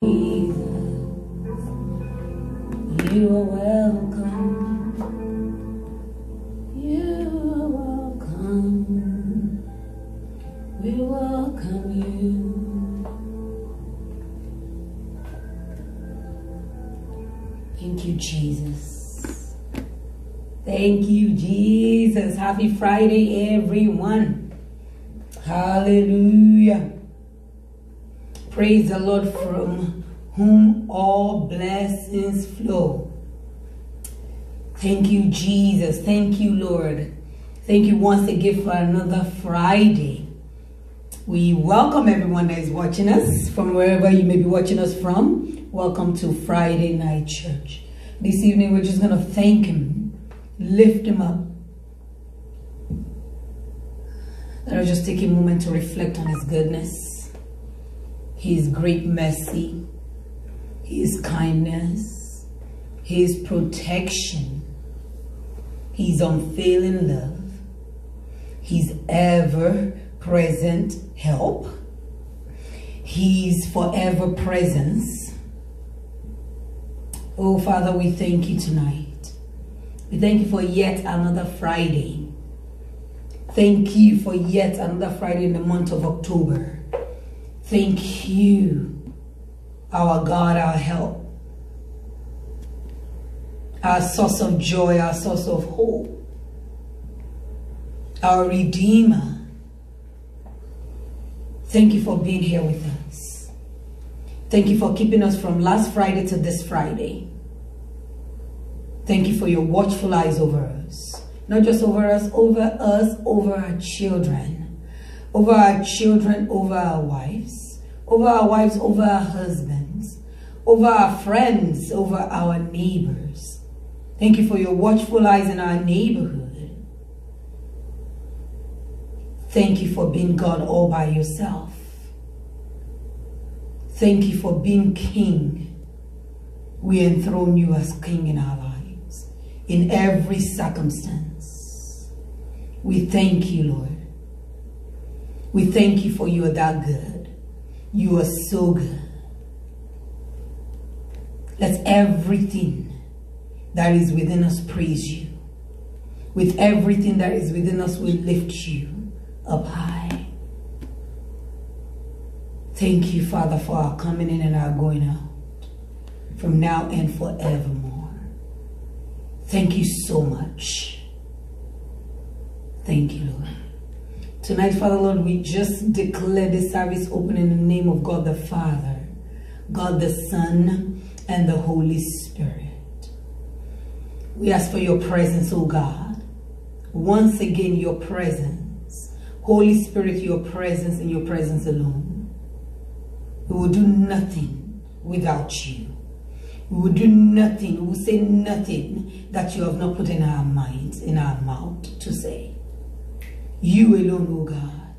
You are welcome. You are welcome. We welcome you. Thank you, Jesus. Thank you, Jesus. Happy Friday, everyone. Hallelujah. Praise the Lord, from whom all blessings flow. Thank you, Jesus. Thank you, Lord. Thank you once again for another Friday. We welcome everyone that is watching us from wherever you may be watching us from. Welcome to Friday Night Church. This evening we're just going to thank Him, lift Him up. Let us just take a moment to reflect on His goodness, His great mercy, His kindness, His protection, His unfailing love, His ever-present help, His forever presence. Oh, Father, we thank you tonight. We thank you for yet another Friday. Thank you for yet another Friday in the month of October. Thank you, our God, our help, our source of joy, our source of hope, our Redeemer. Thank you for being here with us. Thank you for keeping us from last Friday to this Friday. Thank you for your watchful eyes over us. Not just over us, over our children. Over our children, over our wives. Over our wives, over our husbands. Over our friends, over our neighbors. Thank you for your watchful eyes in our neighborhood. Thank you for being God all by yourself. Thank you for being King. We enthrone you as King in our lives, in every circumstance. We thank you, Lord. We thank you for you are that good. You are so good. Let everything that is within us praise you. With everything that is within us, we lift you up high. Thank you, Father, for our coming in and our going out, from now and forevermore. Thank you so much. Thank you, Lord. Tonight, Father, Lord, we just declare this service open in the name of God the Father, God the Son, and the Holy Spirit. We ask for your presence, oh God. Once again, your presence. Holy Spirit, your presence and your presence alone. We will do nothing without you. We will do nothing, we will say nothing that you have not put in our minds, in our mouth to say. You alone, oh God.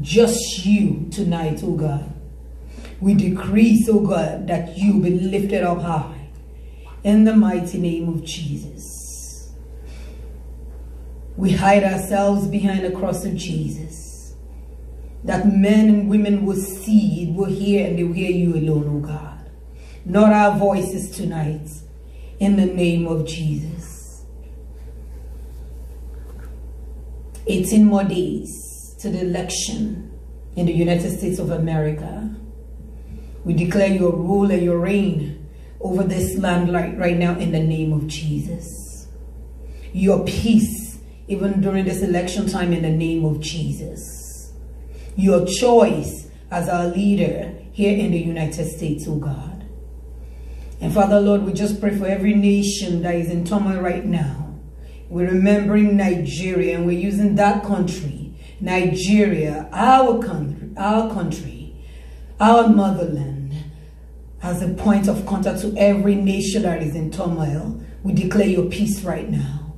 Just you tonight, oh God. We decrease, oh God, that you be lifted up high. In the mighty name of Jesus. We hide ourselves behind the cross of Jesus, that men and women will see, will hear, and they will hear you alone, oh God. Not our voices tonight, in the name of Jesus. 18 more days to the election in the United States of America. We declare your rule and your reign over this land right now in the name of Jesus. Your peace, even during this election time, in the name of Jesus. Your choice as our leader here in the United States, oh God. And Father, Lord, we just pray for every nation that is in turmoil right now. We're remembering Nigeria, and we're using that country, Nigeria, our country, our motherland, as a point of contact to every nation that is in turmoil. We declare your peace right now.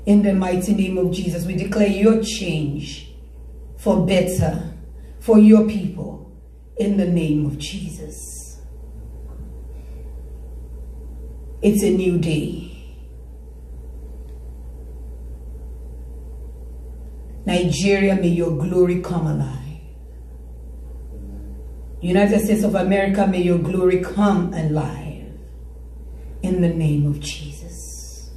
In the mighty name of Jesus, we declare your change for better, for your people, in the name of Jesus. It's a new day. Nigeria, may your glory come alive. United States of America, may your glory come alive in the name of Jesus.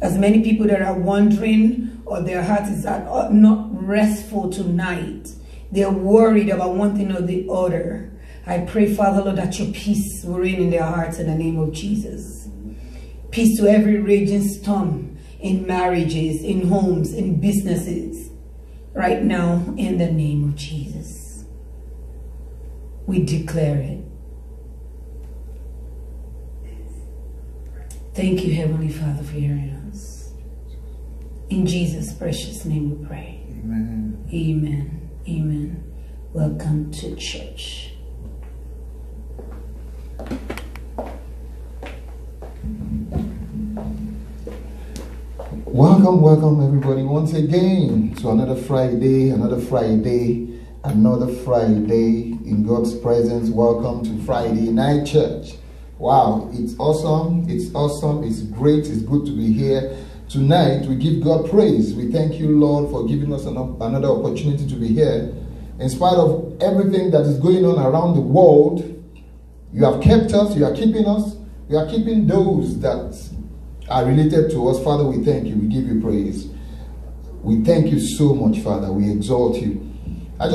As many people that are wondering, or their heart is not restful tonight, they're worried about one thing or the other, I pray, Father Lord, that your peace will reign in their hearts in the name of Jesus. Peace to every raging storm in marriages, in homes, in businesses, right now in the name of Jesus. We declare it. Thank you, Heavenly Father, for hearing us. In Jesus' precious name we pray. Amen. Amen. Amen. Welcome to church. Welcome everybody once again to another Friday in God's presence. Welcome to Friday Night Church. Wow, it's awesome, it's great, it's good to be here. Tonight we give God praise. We thank you, Lord, for giving us another opportunity to be here. In spite of everything that is going on around the world, you have kept us, you are keeping us, you are keeping those that are related to us. Father, we thank you. We give you praise. We thank you so much, Father. We exalt you. I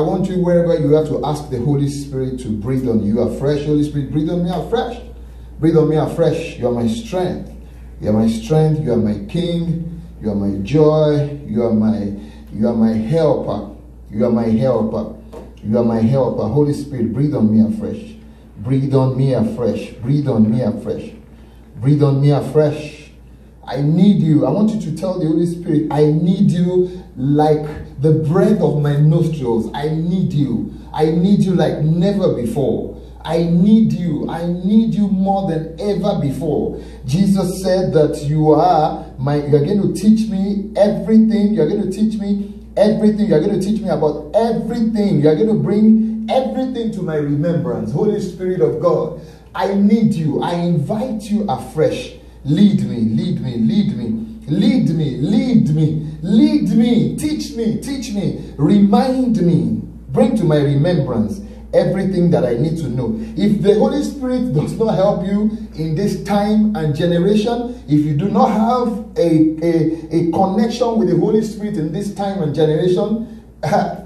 want you, wherever you have, to ask the Holy Spirit to breathe on you afresh. Holy Spirit, breathe on me afresh. Breathe on me afresh. You are my strength. You are my strength. You are my King. You are my joy. You are my helper. You are my helper. You are my helper. Holy Spirit, breathe on me afresh. Breathe on me afresh. Breathe on me afresh. Breathe on me afresh. I need you. I want you to tell the Holy Spirit, I need you like the breath of my nostrils. I need you. I need you like never before. I need you. I need you more than ever before. Jesus said that you are going to teach me everything. You're going to teach me everything. You're going to teach me about everything. You're going to bring everything to my remembrance. Holy Spirit of God, I need you. I invite you afresh. Lead me, lead me, lead me, lead me, lead me, lead me. Teach me, remind me. Bring to my remembrance everything that I need to know. If the Holy Spirit does not help you in this time and generation, if you do not have a connection with the Holy Spirit in this time and generation, I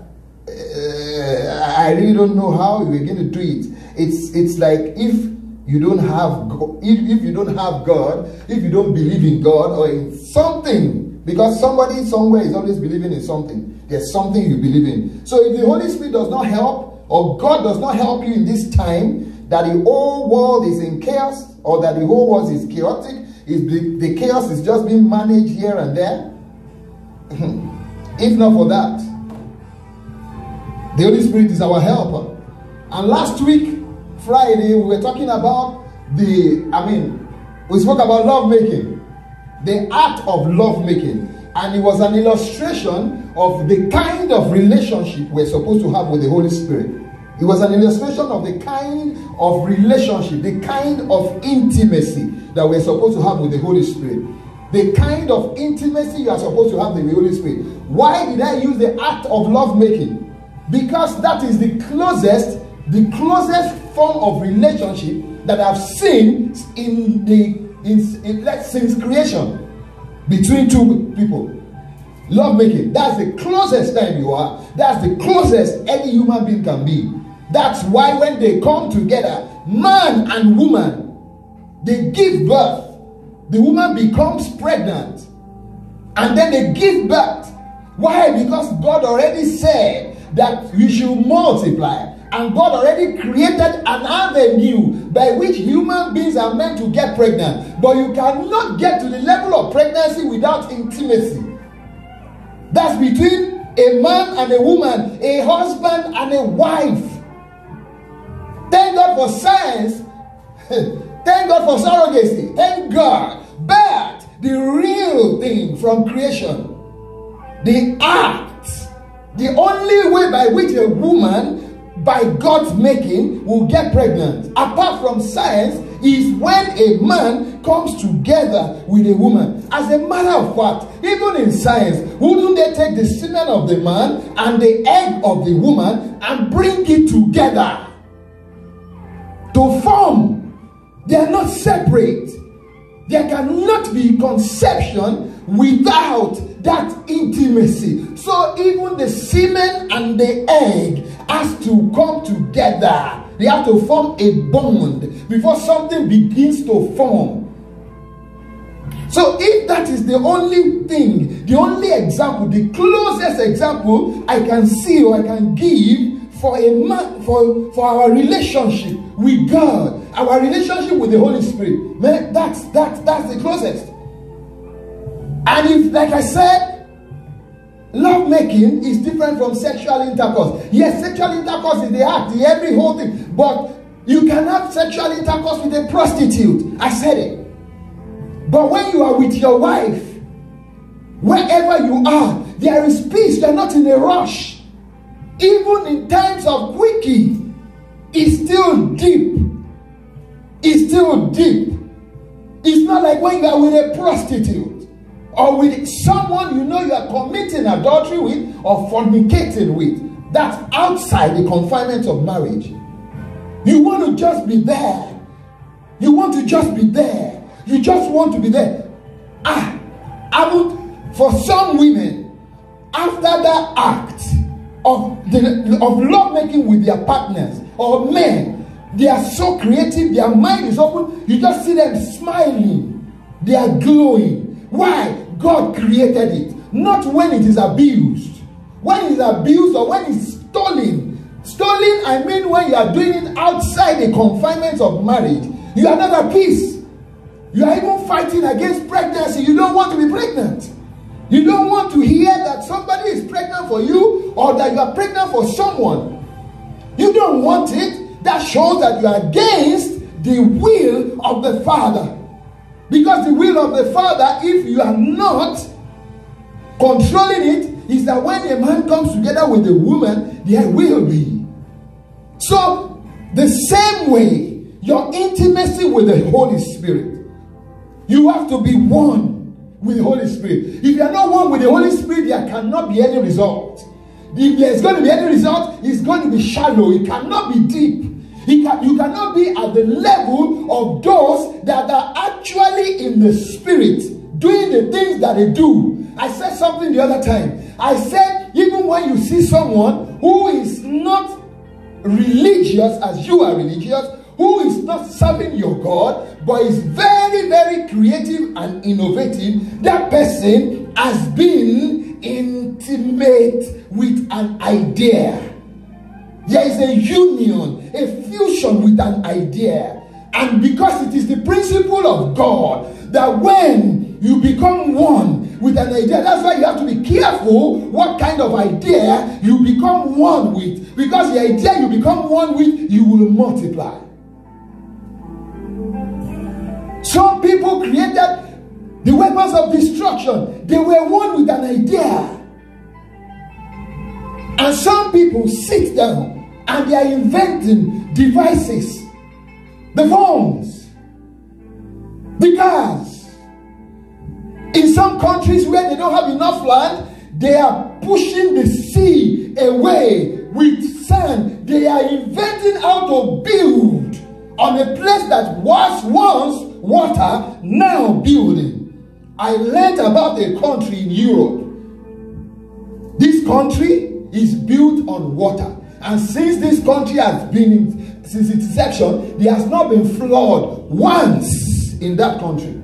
really don't know how we're going to do it. It's like if you don't have if you don't have God, if you don't believe in God or in something, because somebody somewhere is always believing in something. There's something you believe in. So if the Holy Spirit does not help, or God does not help you in this time, that the whole world is in chaos, or that the whole world is chaotic, the chaos is just being managed here and there. If not for that, the Holy Spirit is our helper. And last week, Friday, we were talking about we spoke about love making, the art of love making, and it was an illustration of the kind of relationship we're supposed to have with the Holy Spirit. It was an illustration of the kind of relationship, the kind of intimacy that we're supposed to have with the Holy Spirit. The kind of intimacy you are supposed to have with the Holy Spirit. Why did I use the act of love making? Because that is the closest form of relationship that I've seen since creation between two people. Love making, that's the closest time you are. That's the closest any human being can be. That's why when they come together, man and woman, they give birth. The woman becomes pregnant and then they give birth. Why? Because God already said that we should multiply. And God already created an avenue by which human beings are meant to get pregnant. But you cannot get to the level of pregnancy without intimacy. That's between a man and a woman, a husband and a wife. Thank God for science. Thank God for surrogacy. Thank God. But the real thing from creation, the act, the only way by which a woman by God's making will get pregnant, apart from science, is when a man comes together with a woman. As a matter of fact, even in science, wouldn't they take the semen of the man and the egg of the woman and bring it together to form? They are not separate. There cannot be conception without that intimacy. So even the semen and the egg has to come together. They have to form a bond before something begins to form. So if that is the only thing, the only example, the closest example I can see or I can give for a man, for our relationship with God, our relationship with the Holy Spirit, man, that's the closest. And if, like I said, love making is different from sexual intercourse. Yes, sexual intercourse is the act, the every whole thing. But you can have sexual intercourse with a prostitute. I said it. But when you are with your wife, wherever you are, there is peace. You are not in a rush. Even in times of quickie, it's still deep. It's still deep. It's not like when you are with a prostitute or with someone you know you are committing adultery with or fornicating with. That's outside the confinements of marriage. You want to just be there. You want to just be there. You just want to be there. For some women, after that act of lovemaking with their partners or men, they are so creative, their mind is open. You just see them smiling. They are glowing. Why? God created it. Not when it is abused. When it is abused or when it's stolen. Stolen, I mean when you are doing it outside the confinements of marriage. You are not at peace. You are even fighting against pregnancy. You don't want to be pregnant. You don't want to hear that somebody is pregnant for you or that you are pregnant for someone. You don't want it. That shows that you are against the will of the Father. Because the will of the Father, if you are not controlling it, is that when a man comes together with a woman, there will be. So, the same way, your intimacy with the Holy Spirit, you have to be one with the Holy Spirit. If you are not one with the Holy Spirit, there cannot be any result. If there is going to be any result, it's going to be shallow. It cannot be deep. You cannot be at the level of those that are actually in the Spirit, doing the things that they do. I said something the other time. I said, even when you see someone who is not religious as you are religious, who is not serving your God, but is very, very creative and innovative, that person has been intimate with an idea. There is a union, a fusion with an idea. And because it is the principle of God that when you become one with an idea, that's why you have to be careful what kind of idea you become one with. Because the idea you become one with, you will multiply. Some people created the weapons of destruction. They were one with an idea. And some people sit down and they are inventing devices, the phones, the cars. In some countries where they don't have enough land, they are pushing the sea away with sand. They are inventing how to build on a place that was once water, now building. I learned about a country in Europe. This country is built on water, and since this country has been since its inception, there has not been flood once in that country.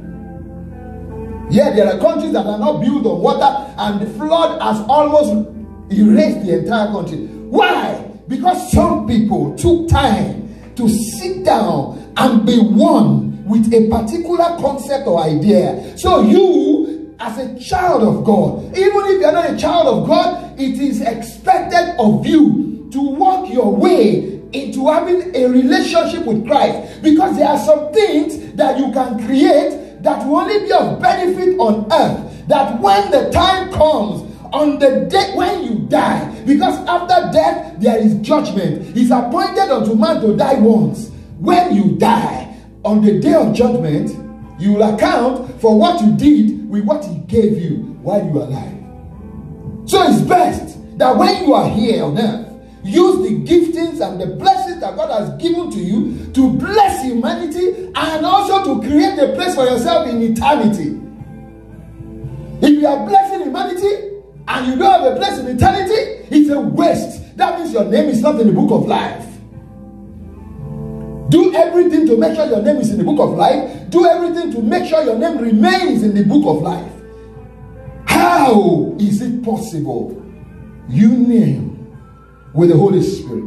Yeah, there are countries that are not built on water, and the flood has almost erased the entire country. Why? Because some people took time to sit down and be one with a particular concept or idea. So you, as a child of God, even if you're not a child of God, it is expected of you to work your way into having a relationship with Christ. Because there are some things that you can create that will only be of benefit on earth. That when the time comes on the day when you die, because after death there is judgment. It's appointed unto man to die once. When you die, on the day of judgment, you will account for what you did with what he gave you while you were alive. So it's best that when you are here on earth, use the giftings and the blessings that God has given to you to bless humanity and also to create a place for yourself in eternity. If you are blessing humanity and you don't have a place in eternity, it's a waste. That means your name is not in the book of life. Do everything to make sure your name is in the book of life. Do everything to make sure your name remains in the book of life. How is it possible? Union with the Holy Spirit.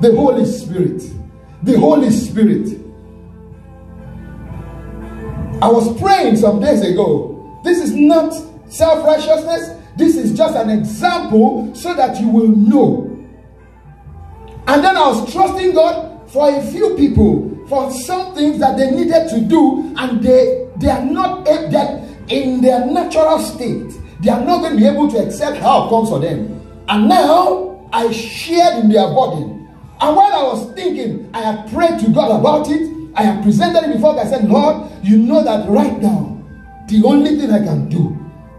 The Holy Spirit. The Holy Spirit. I was praying some days ago. This is not self-righteousness. This is just an example so that you will know. And then I was trusting God for a few people, for some things that they needed to do, and they are not that in their natural state. They are not going to be able to accept help comes for them. And now I shared in their burden. And while I was thinking, I had prayed to God about it. I have presented it before God. I said, Lord, you know that right now, the only thing I can do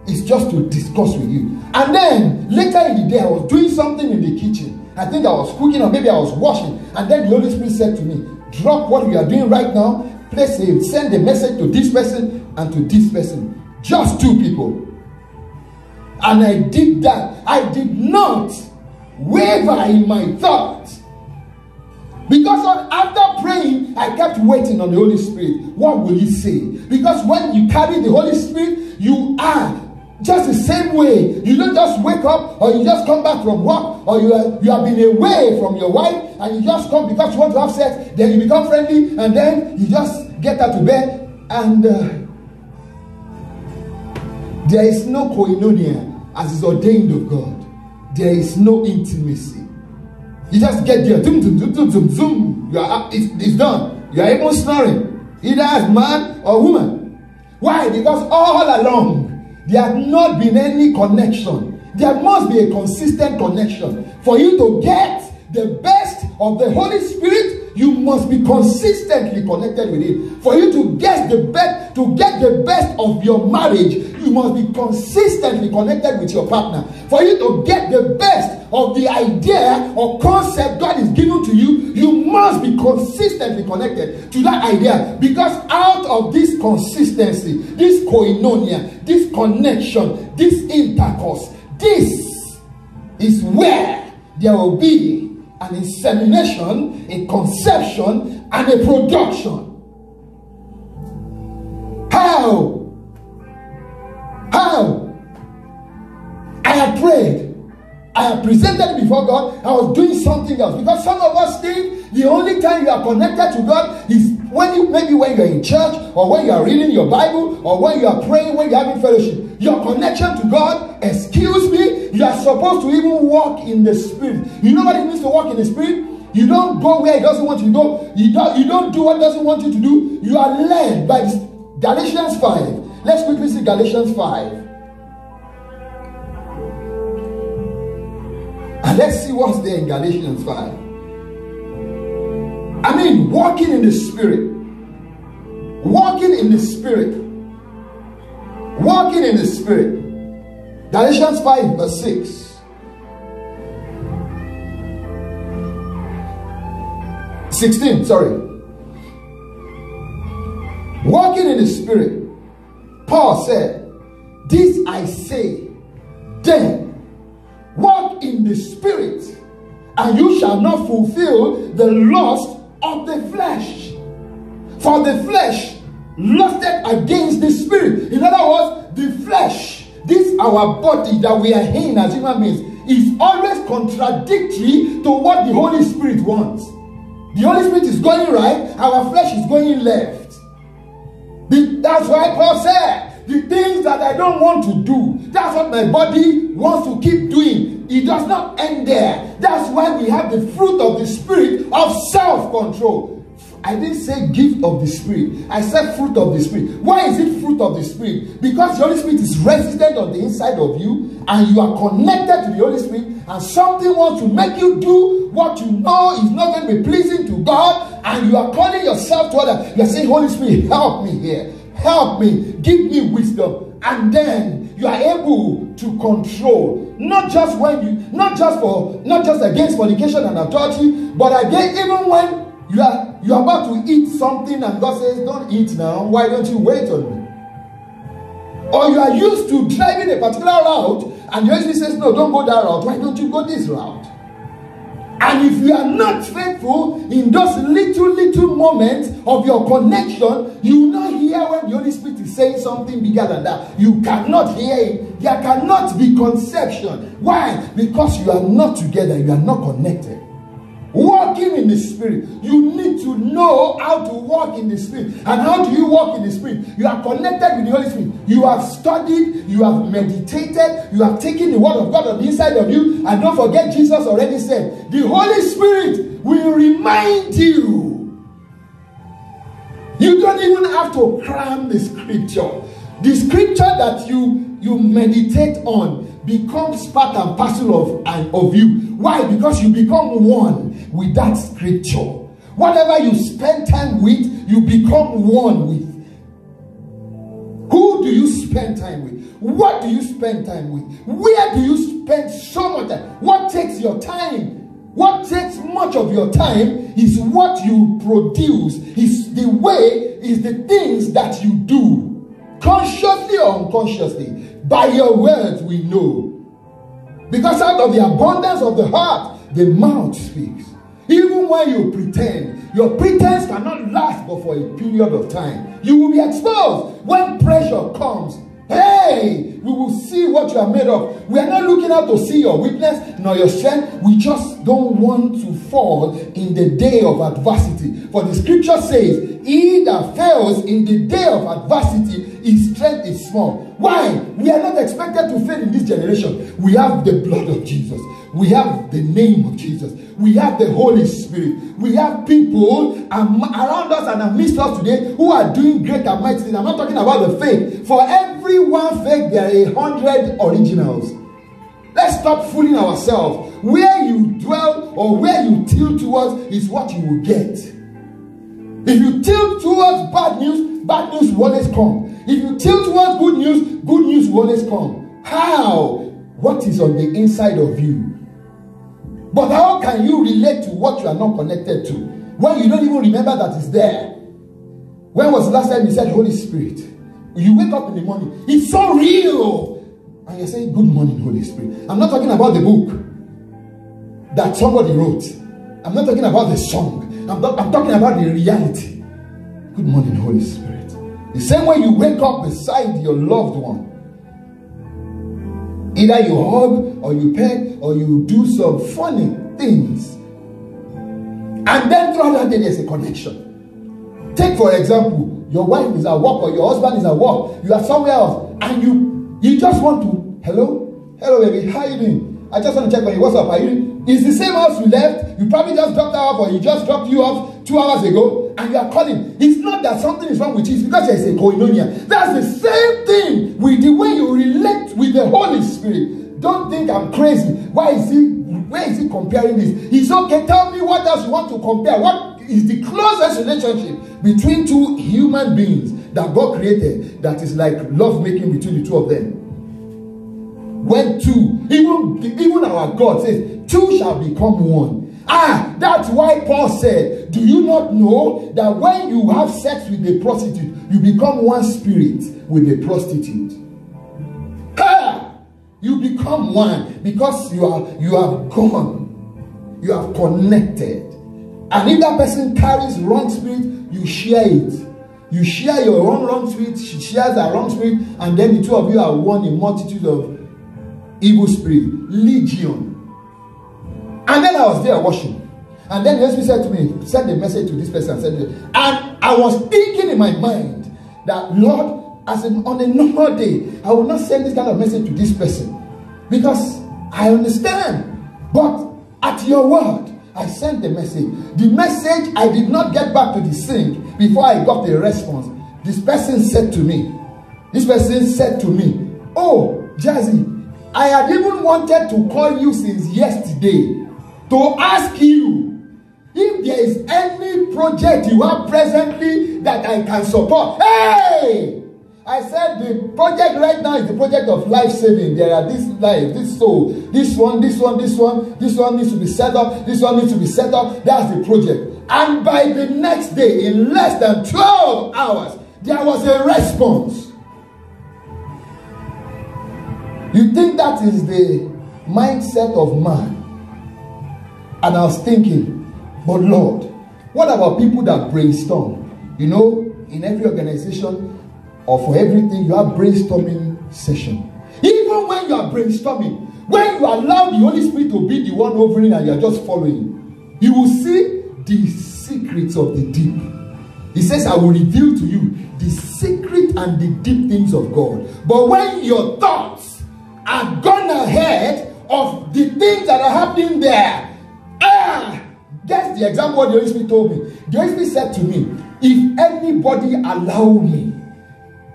is just to discuss with you. And then later in the day, I was doing something in the kitchen. I think I was cooking or maybe I was washing. And then the Holy Spirit said to me, drop what we are doing right now. Send a message to this person and to this person. Just 2 people. And I did that. I did not waver in my thoughts. Because after praying, I kept waiting on the Holy Spirit. What will he say? Because when you carry the Holy Spirit, you are just the same way. You don't just wake up or you just come back from work or you have been away from your wife and you just come because you want to have sex. Then you become friendly and then you just get out to bed and there is no koinonia as is ordained of God. There is no intimacy. You just get there, zoom, zoom, zoom, zoom, zoom, zoom. It's done. You are even snoring, either as man or woman. Why? Because all along there had not been any connection. There must be a consistent connection. For you to get the best of the Holy Spirit, you must be consistently connected with it. For you to get the best of your marriage, you must be consistently connected with your partner. For you to get the best of the idea or concept God is giving to you, you must be consistently connected to that idea. Because out of this consistency, this koinonia, this connection, this intercourse, this is where there will be an insemination, a conception, and a production. How? I had prayed. I have presented it before God. I was doing something else. Because some of us think the only time you are connected to God is maybe when you are in church, or when you are reading your Bible, or when you are praying, when you are having fellowship. Your connection to God, excuse me, you are supposed to even walk in the Spirit. You know what it means to walk in the Spirit? You don't go where He doesn't want you to go. You don't do what He doesn't want you to do. You are led by this. Galatians 5. Let's quickly see Galatians 5. And let's see what's there in Galatians 5. I mean, walking in the Spirit. Walking in the Spirit. Walking in the Spirit. Galatians 5 verse 6. 16, sorry. Walking in the Spirit. Paul said, this I say, then walk in the Spirit, and you shall not fulfill the lust of the flesh. For the flesh lusted against the Spirit. In other words, the flesh, this our body that we are in as human beings, is always contradictory to what the Holy Spirit wants. The Holy Spirit is going right, our flesh is going left. That's why Paul said, the things that I don't want to do, that's what my body wants to keep doing. It does not end there. That's why we have the fruit of the Spirit of self-control. I didn't say gift of the Spirit. I said fruit of the Spirit. Why is it fruit of the Spirit? Because the Holy Spirit is resident on the inside of you, and you are connected to the Holy Spirit, and something wants to make you do what you know is not going to be pleasing to God, and you are calling yourself to others. You are saying, Holy Spirit, help me here. Help me. Give me wisdom. And then you are able to control, not just against fornication and adultery, but again, even when you are about to eat something and God says, don't eat now, why don't you wait on me? Or you are used to driving a particular route and the Holy Spirit says, no, don't go that route, why don't you go this route? And if you are not faithful in those little moments of your connection, you will not hear when the Holy Spirit is saying something bigger than that. You cannot hear it. There cannot be conception. Why? Because you are not together. You are not connected. Walking in the Spirit, you need to know how to walk in the Spirit. And how do you walk in the Spirit? You are connected with the Holy Spirit. You have studied, you have meditated, you have taken the Word of God on the inside of you. And don't forget, Jesus already said, the Holy Spirit will remind you. You don't even have to cram the scripture. The scripture that you meditate on becomes part and parcel of you. Why? Because you become one with that scripture. Whatever you spend time with, you become one with. Who do you spend time with? What do you spend time with? Where do you spend so much time? What takes your time? What takes much of your time is what you produce, is the way, is the things that you do, consciously or unconsciously. By your words we know. Because out of the abundance of the heart, the mouth speaks. Even when you pretend, your pretense cannot last but for a period of time. You will be exposed when pressure comes. Hey, we will see what you are made of. We are not looking out to see your weakness nor your strength. We just don't want to fall in the day of adversity. For the scripture says, he that fails in the day of adversity, his strength is small. Why? We are not expected to fail in this generation. We have the blood of Jesus. We have the name of Jesus. We have the Holy Spirit. We have people around us and amidst us today who are doing great and mighty things. I'm not talking about the faith. For every one faith, there are 100 originals. Let's stop fooling ourselves. Where you dwell or where you tilt towards is what you will get. If you tilt towards bad news will always come. If you tilt towards good news will always come. How? What is on the inside of you? But how can you relate to what you are not connected to when you don't even remember that it's there? When was the last time you said, Holy Spirit? You wake up in the morning, it's so real. And you're saying, good morning, Holy Spirit. I'm not talking about the book that somebody wrote. I'm not talking about the song. I'm talking about the reality. Good morning, Holy Spirit. The same way you wake up beside your loved one. Either you hug or you pet or you do some funny things. And then throughout that day there's a connection. Take for example, your wife is at work or your husband is at work. You are somewhere else and you just want to, hello baby, how are you doing? I just want to check on you. What's up? Are you? It's the same house you left. You probably just dropped her off or you just dropped you off 2 hours ago and you are calling. It's not that something is wrong with you. It's because there's a koinonia. That's the same thing with the way you relate with the Holy Spirit. Don't think I'm crazy. Where is he comparing this? It's okay. Tell me what else you want to compare. What is the closest relationship between two human beings that God created that is like love making between the two of them? When two, even our God says, two shall become one. That's why Paul said, do you not know that when you have sex with a prostitute, you become one spirit with a prostitute? You become one because you have gone. You have connected. And if that person carries wrong spirit, you share it. You share your own wrong spirit, she shares her wrong spirit, and then the two of you are one in multitude of evil spirit, legion. And then I was there watching, and then the Spirit said to me, send a message to this person, and I was thinking in my mind that, Lord, on a normal day, I will not send this kind of message to this person because I understand, but at your word, I sent the message. The message, I did not get back to the sync before I got a response. This person said to me, oh, Jazzy, I had even wanted to call you since yesterday to ask you if there is any project you have presently that I can support. Hey! I said the project right now is the project of life saving. There are this life, this soul, this one needs to be set up, this one needs to be set up. That's the project. And by the next day, in less than 12 hours, there was a response. You think that is the mindset of man? And I was thinking, but Lord, what about people that brainstorm? You know, in every organization or for everything, you have brainstorming session. Even when you are brainstorming, when you allow the Holy Spirit to be the one hovering and you are just following, you will see the secrets of the deep. He says, I will reveal to you the secret and the deep things of God. But when your thoughts are gone ahead of the things that are happening there, that's the example what the Holy Spirit told me. The Holy Spirit said to me, if anybody allow me,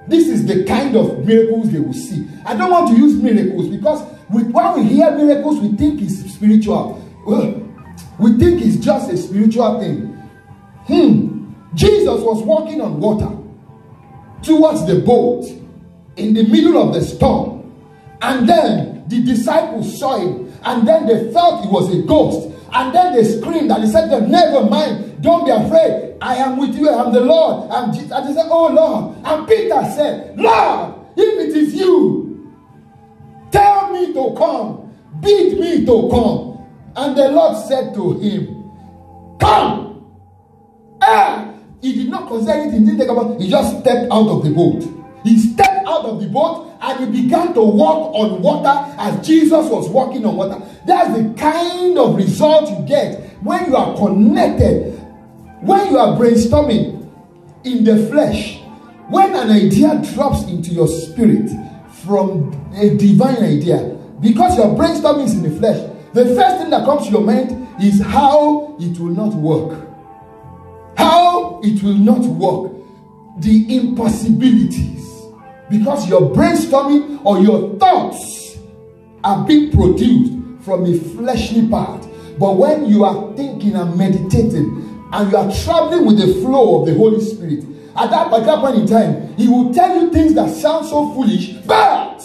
this is the kind of miracles they will see. I don't want to use miracles because when we hear miracles, we think it's spiritual. We think it's just a spiritual thing. Jesus was walking on water towards the boat in the middle of the storm. And then the disciples saw him. And then they felt it was a ghost. And then they screamed and he said to them, never mind, don't be afraid. I am with you, I am the Lord. And they said, oh Lord. And Peter said, Lord, if it is you, tell me to come, bid me to come. And the Lord said to him, come. He did not consider it, he didn't think about it, he just stepped out of the boat. He stepped out of the boat and he began to walk on water as Jesus was walking on water. That's the kind of result you get when you are connected, when you are brainstorming in the flesh. When an idea drops into your spirit from a divine idea, because your brainstorming is in the flesh, the first thing that comes to your mind is how it will not work. How it will not work. The impossibilities. Because your brainstorming or your thoughts are being produced from a fleshly part. But when you are thinking and meditating and you are traveling with the flow of the Holy Spirit, at that particular point in time, he will tell you things that sound so foolish, but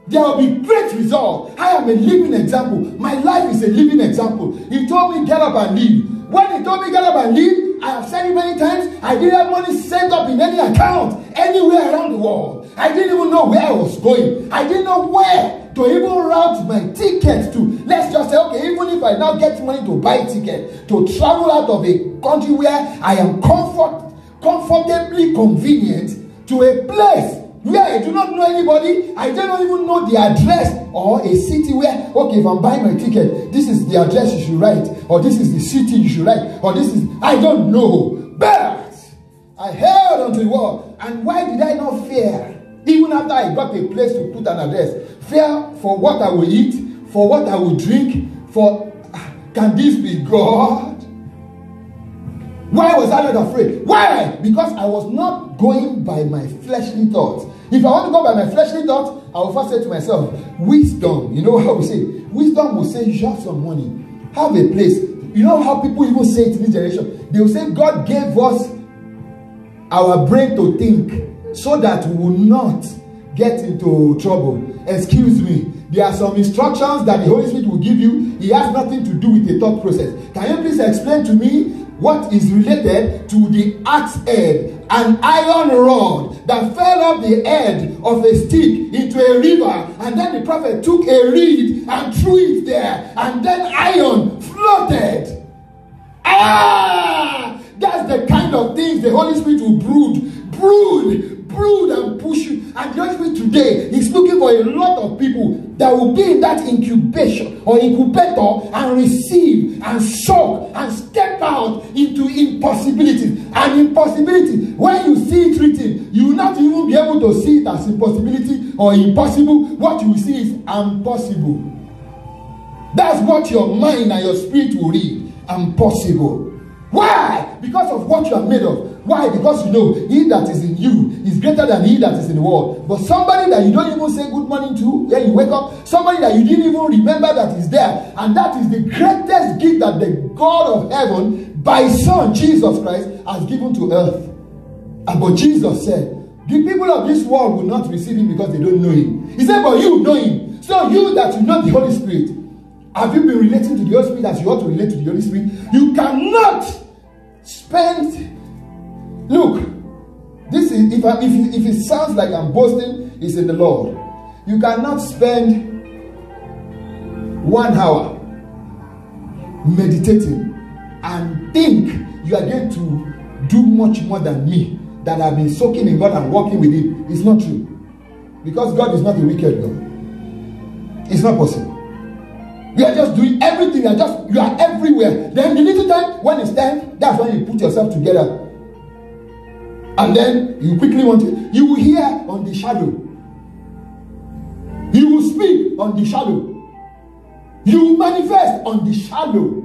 there will be great result. I am a living example. My life is a living example. He told me get up and leave. When he told me get up and leave, I have said it many times, I didn't have money saved up in any account anywhere around the world. I didn't even know where I was going. I didn't know where to even route my ticket to. Let's just say, okay, even if I now get money to buy a ticket, to travel out of a country where I am comfortably convenient to a place where I do not know anybody, I don't even know the address, or a city where, okay, if I'm buying my ticket, this is the address you should write, or this is the city you should write, or this is, I don't know. But I held onto the wall. And why did I not fear? Even after I got a place to put an address, fear for what I will eat, for what I will drink, for, can this be God? Why was I not afraid? Why? Because I was not going by my fleshly thoughts. If I want to go by my fleshly thoughts, I will first say to myself, wisdom. You know how we say? Wisdom will say, you should have some money. Have a place. You know how people even say it in this generation? They will say, God gave us our brain to think so that we will not get into trouble. Excuse me. There are some instructions that the Holy Spirit will give you. It has nothing to do with the thought process. Can you please explain to me what is related to the axe head, an iron rod that fell off the end of a stick into a river, and then the prophet took a reed and threw it there, and then iron floated. That's the kind of things the Holy Spirit will brood and push you. And the Holy Spirit today is looking for a lot of people that will be in that incubation or incubator and receive and shock and step out into impossibilities. And impossibility, when you see it written, you will not even be able to see it as impossibility or impossible. What you will see is impossible. That's what your mind and your spirit will read. and possible. Why? Because of what you are made of. Why? Because you know, he that is in you is greater than he that is in the world. But somebody that you don't even say good morning to when you wake up, somebody that you didn't even remember that is there, and that is the greatest gift that the God of heaven, by his Son, Jesus Christ, has given to earth. But Jesus said, the people of this world will not receive him because they don't know him. He said, but you know him. So you that you know the Holy Spirit, have you been relating to the Holy Spirit as you ought to relate to the Holy Spirit? You cannot spend... Look, this is if it sounds like I'm boasting, it's in the Lord. You cannot spend 1 hour meditating and think you are going to do much more than me, that I've been soaking in God and walking with him. It's not true. Because God is not a wicked God. It's not possible. You are just doing everything. You are everywhere. Then the little time, when it's time, that's when you put yourself together. And then you quickly want to. You will hear on the shadow. You will speak on the shadow. You will manifest on the shadow.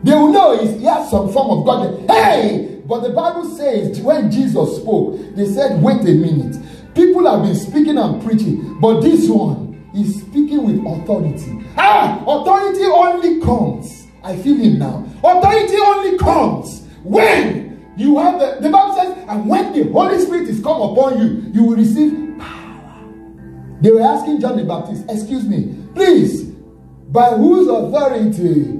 They will know he has some form of God. Hey! But the Bible says when Jesus spoke, they said, wait a minute. People have been speaking and preaching, but this one is speaking with authority. Authority only comes. I feel him now. Authority only comes when you have the Bible says, and when the Holy Spirit is come upon you, you will receive power. They were asking John the Baptist, excuse me, please, by whose authority?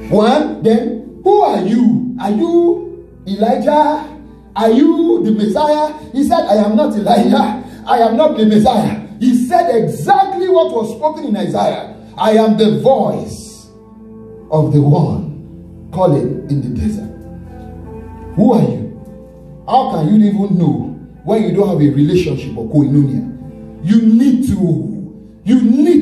One, then, who are you? Are you Elijah? Are you the Messiah? He said, I am not Elijah. I am not the Messiah. He said exactly what was spoken in Isaiah. I am the voice of the one calling in the desert. Who are you? How can you even know when you don't have a relationship or koinonia? You need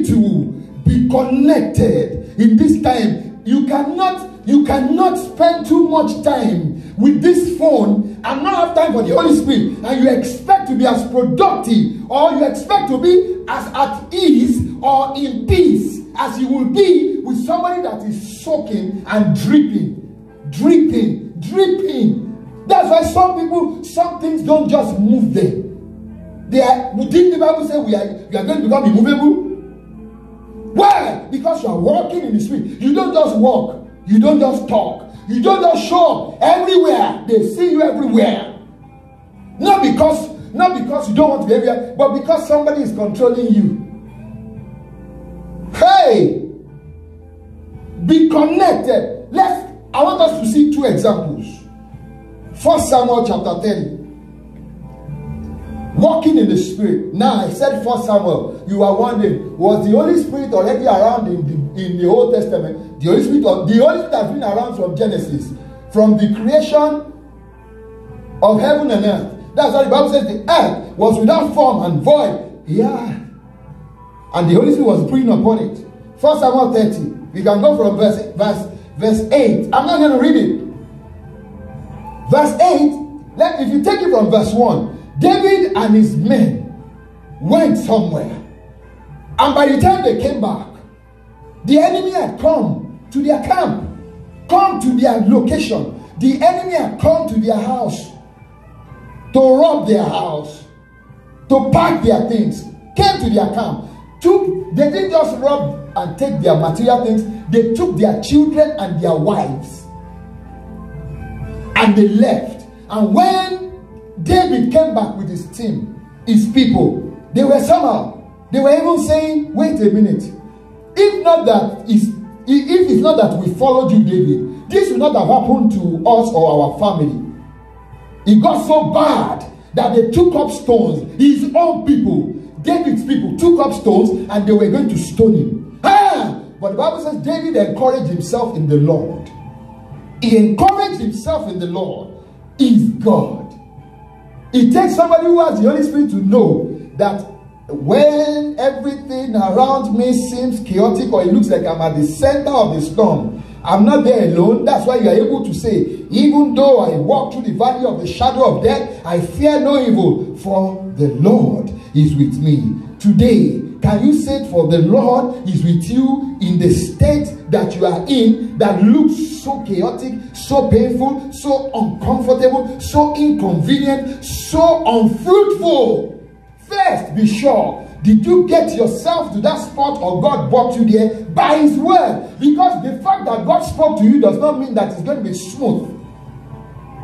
to be connected. In this time, you cannot spend too much time with this phone and not have time for the Holy Spirit, and you expect to be as productive, or you expect to be as at ease or in peace as you will be with somebody that is soaking and dripping. That's why some things don't just move them. Didn't the Bible say we are going to become immovable? Why? Because you are walking in the Spirit. You don't just walk. You don't just talk. You don't just show up everywhere. They see you everywhere. Not because you don't want to be everywhere, but because somebody is controlling you. Hey! Be connected. I want us to see 2 examples. 1 Samuel chapter 30. Walking in the Spirit. Now, I said 1 Samuel. You are wondering, was the Holy Spirit already around in the Old Testament? The Holy Spirit has been around from Genesis. From the creation of heaven and earth. That's why the Bible says the earth was without form and void. Yeah. And the Holy Spirit was breathing upon it. 1 Samuel 30. We can go from verse 8. I'm not going to read it. Verse 8. If you take it from verse 1. David and his men went somewhere. And by the time they came back, the enemy had come to their camp. Come to their location. The enemy had come to their house. To rob their house. To pack their things. Came to their camp. They didn't just rob and take their material things. They took their children and their wives. And they left. And when David came back with his team, his people, they were even saying, wait a minute. If it's not that we followed you, David, this would not have happened to us or our family. It got so bad that they took up stones. His own people, David's people, took up stones and they were going to stone him. But the Bible says David encouraged himself in the Lord. He encouraged himself in the Lord. Is God. It takes somebody who has the Holy Spirit to know that when everything around me seems chaotic or it looks like I'm at the center of the storm, I'm not there alone. That's why you are able to say, even though I walk through the valley of the shadow of death, I fear no evil, for the Lord is with me. Today, Can you say, for the Lord is with you in the state that you are in, that looks so chaotic, so painful, so uncomfortable, so inconvenient, so unfruitful? First, be sure, did you get yourself to that spot, or God brought you there by his word? Because the fact that God spoke to you does not mean that it's going to be smooth.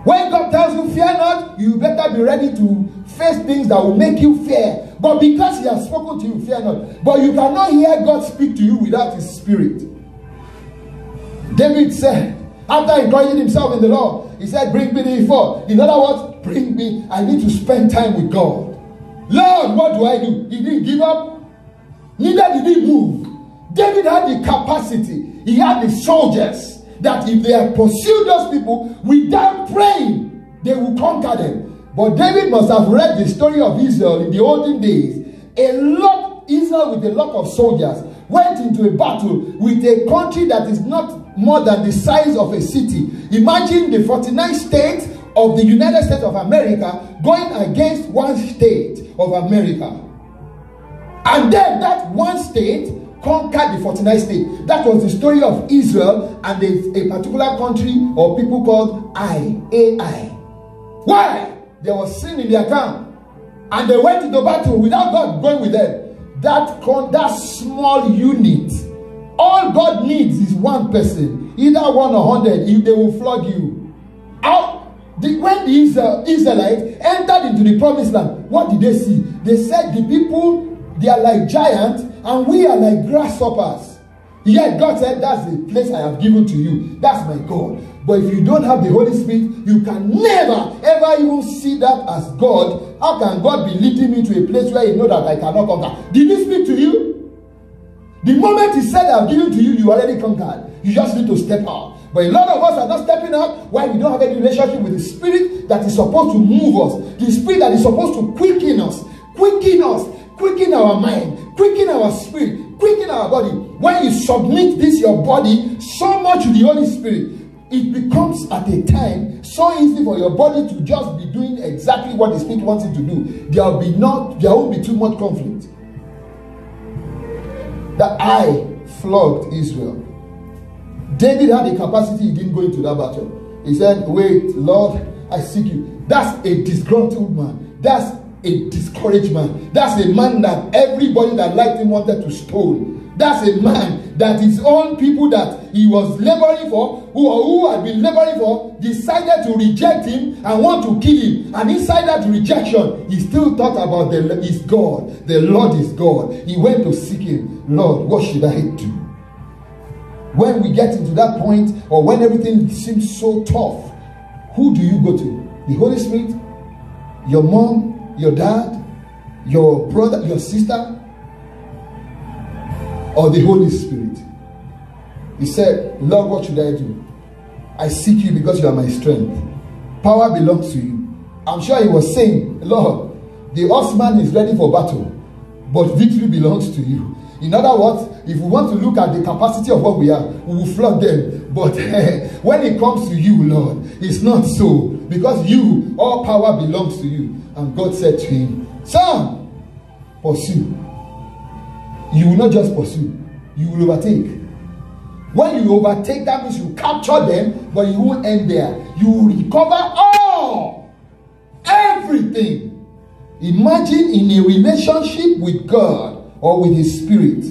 When God tells you, fear not, you better be ready to face things that will make you fear. But because he has spoken to you, fear not. But you cannot hear God speak to you without his spirit. David said, after encouraging himself in the Lord, he said, bring me the ephod. In other words, bring me, I need to spend time with God. Lord, what do I do? He didn't give up. Neither did he move. David had the capacity. He had the soldiers that if they had pursued those people without praying, they will conquer them. But David must have read the story of Israel in the olden days. Israel with a lot of soldiers went into a battle with a country that is not more than the size of a city. Imagine the 49 states of the United States of America going against one state of America. And then that one state conquered the 49 states. That was the story of Israel and a particular country or people called Ai. Why? There was sin in their camp. And they went into battle without God going with them. That small unit, all God needs is one person, either 1 or 100. If they will flog you out. When the Israelites entered into the promised land, what did they see? They said, the people, they are like giants and we are like grasshoppers. Yet God said, that's the place I have given to you. That's my God. But if you don't have the Holy Spirit, you can never ever even see that as God. How can God be leading me to a place where you know that I cannot conquer? Did he speak to you? The moment he said, I've given to you, you already conquered. You just need to step out. But a lot of us are not stepping out. Why? We don't have any relationship with the Spirit that is supposed to move us. The Spirit that is supposed to quicken us, quicken our mind, quicken our spirit, quicken our body. When you submit this, your body, so much to the Holy Spirit, it becomes at a time so easy for your body to just be doing exactly what the Spirit wants it to do. There won't be too much conflict. That I flogged Israel. David had the capacity, he didn't go into that battle. He said, wait, Lord, I seek you. That's a disgruntled man. That's a discouraged man. That's a man that everybody that liked him wanted to stone. That's a man that his own people that he was laboring for, who had been laboring for, decided to reject him and want to kill him. And inside that rejection, he still thought about his God. The Lord is God. He went to seek him. Lord, what should I do? When we get into that point, or when everything seems so tough, who do you go to? The Holy Spirit? Your mom? Your dad? Your brother? Your sister? Or the Holy Spirit? He said, Lord, what should I do? I seek you because you are my strength. Power belongs to you. I'm sure he was saying, Lord, the horseman is ready for battle, but victory belongs to you. In other words, if we want to look at the capacity of what we are, we will flog them. But when it comes to you, Lord, it's not so. Because you, all power belongs to you. And God said to him, son, pursue. You will not just pursue, you will overtake. When you overtake, that means you capture them, but you won't end there. You will recover all, everything. Imagine in a relationship with God or with his Spirit,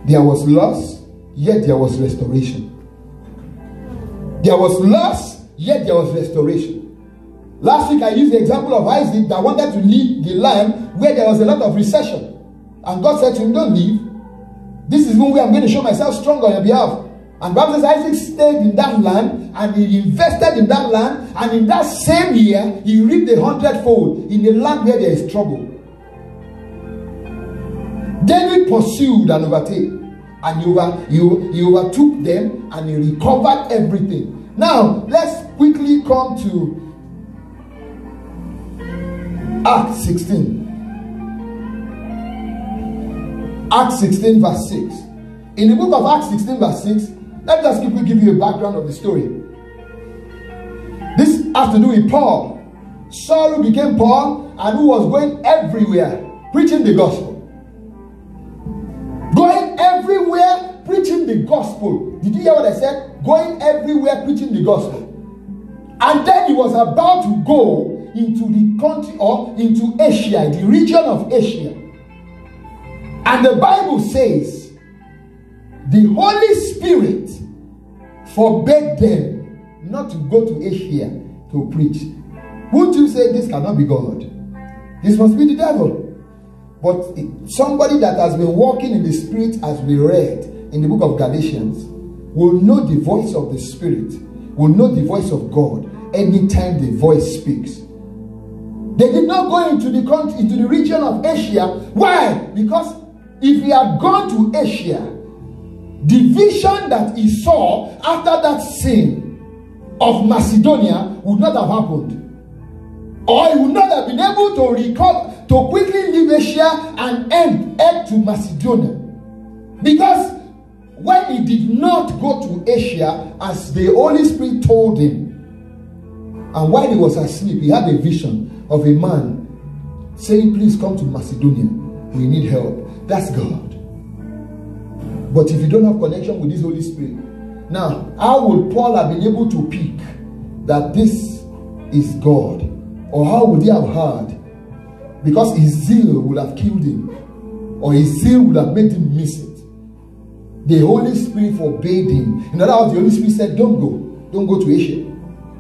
there was loss, yet there was restoration. There was loss, yet there was restoration. Last week I used the example of Isaac that wanted to leave the land where there was a lot of recession. And God said to him, don't leave. This is one way I'm going to show myself strong on your behalf. And Bible says Isaac stayed in that land and he invested in that land. And in that same year, he reaped 100-fold in a land where there is trouble. David pursued and overtook. And he overtook them and he recovered everything. Now, let's quickly come to Acts 16. Acts 16 verse 6. In the book of Acts 16 verse 6, let me just quickly give you a background of the story. This has to do with Paul. Saul, who became Paul and who was going everywhere preaching the gospel. gospel. Did you hear what I said? Going everywhere preaching the gospel. And then he was about to go into the country or into Asia, the region of Asia. And the Bible says the Holy Spirit forbade them not to go to Asia to preach. Wouldn't you say this cannot be God? This must be the devil. But somebody that has been walking in the Spirit, as we read in the book of Galatians, will know the voice of the Spirit, will know the voice of God anytime the voice speaks. They did not go into the country, into the region of Asia. Why? Because if he had gone to Asia, the vision that he saw after that sin of Macedonia would not have happened. Or he would not have been able to recover, to quickly leave Asia and head to Macedonia. Because when he did not go to Asia, as the Holy Spirit told him, and while he was asleep, he had a vision of a man saying, please come to Macedonia, we need help. That's God. But if you don't have connection with this Holy Spirit, now, how would Paul have been able to pick that this is God? Or how would he have heard? Because his zeal would have killed him, or his zeal would have made him miss it. The Holy Spirit forbade him. In other words, the Holy Spirit said, don't go to Asia.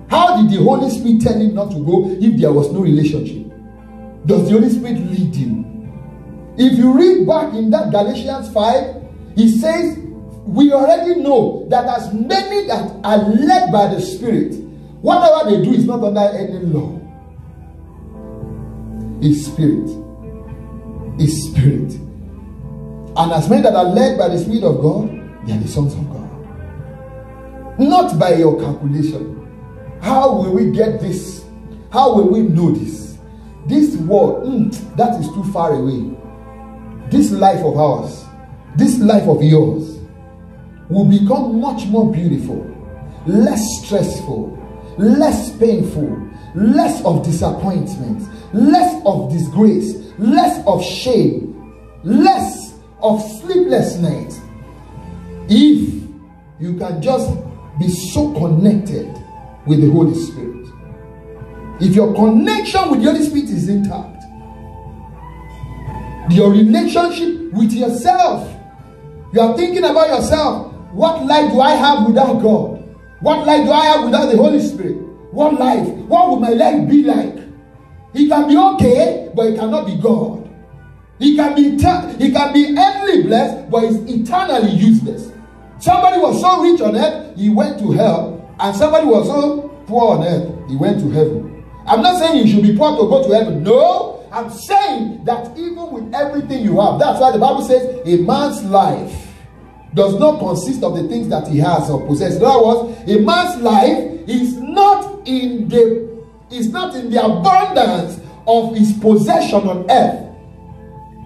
How did the Holy Spirit tell him not to go if there was no relationship? Does the Holy Spirit lead you? If you read back in that Galatians 5, he says, we already know that as many that are led by the Spirit, whatever they do is not under any law. His Spirit. His Spirit. And as many that are led by the Spirit of God, they are the sons of God. Not by your calculation. How will we get this? How will we know this? This world, that is too far away. This life of ours, this life of yours, will become much more beautiful, less stressful, less painful, less of disappointment, less of disgrace, less of shame, less of sleepless nights. If you can just be so connected with the Holy Spirit. If your connection with the Holy Spirit is intact, your relationship with yourself, you are thinking about yourself. What life do I have without God? What life do I have without the Holy Spirit? What life? What would my life be like? It can be okay, but it cannot be God. It can be earthly blessed, but it's eternally useless. Somebody was so rich on earth, he went to hell. And somebody was so poor on earth, he went to heaven. I'm not saying you should be poor to go to heaven. No, I'm saying that even with everything you have, that's why the Bible says a man's life does not consist of the things that he has or possesses. In other words, a man's life is not in the abundance of his possession on earth.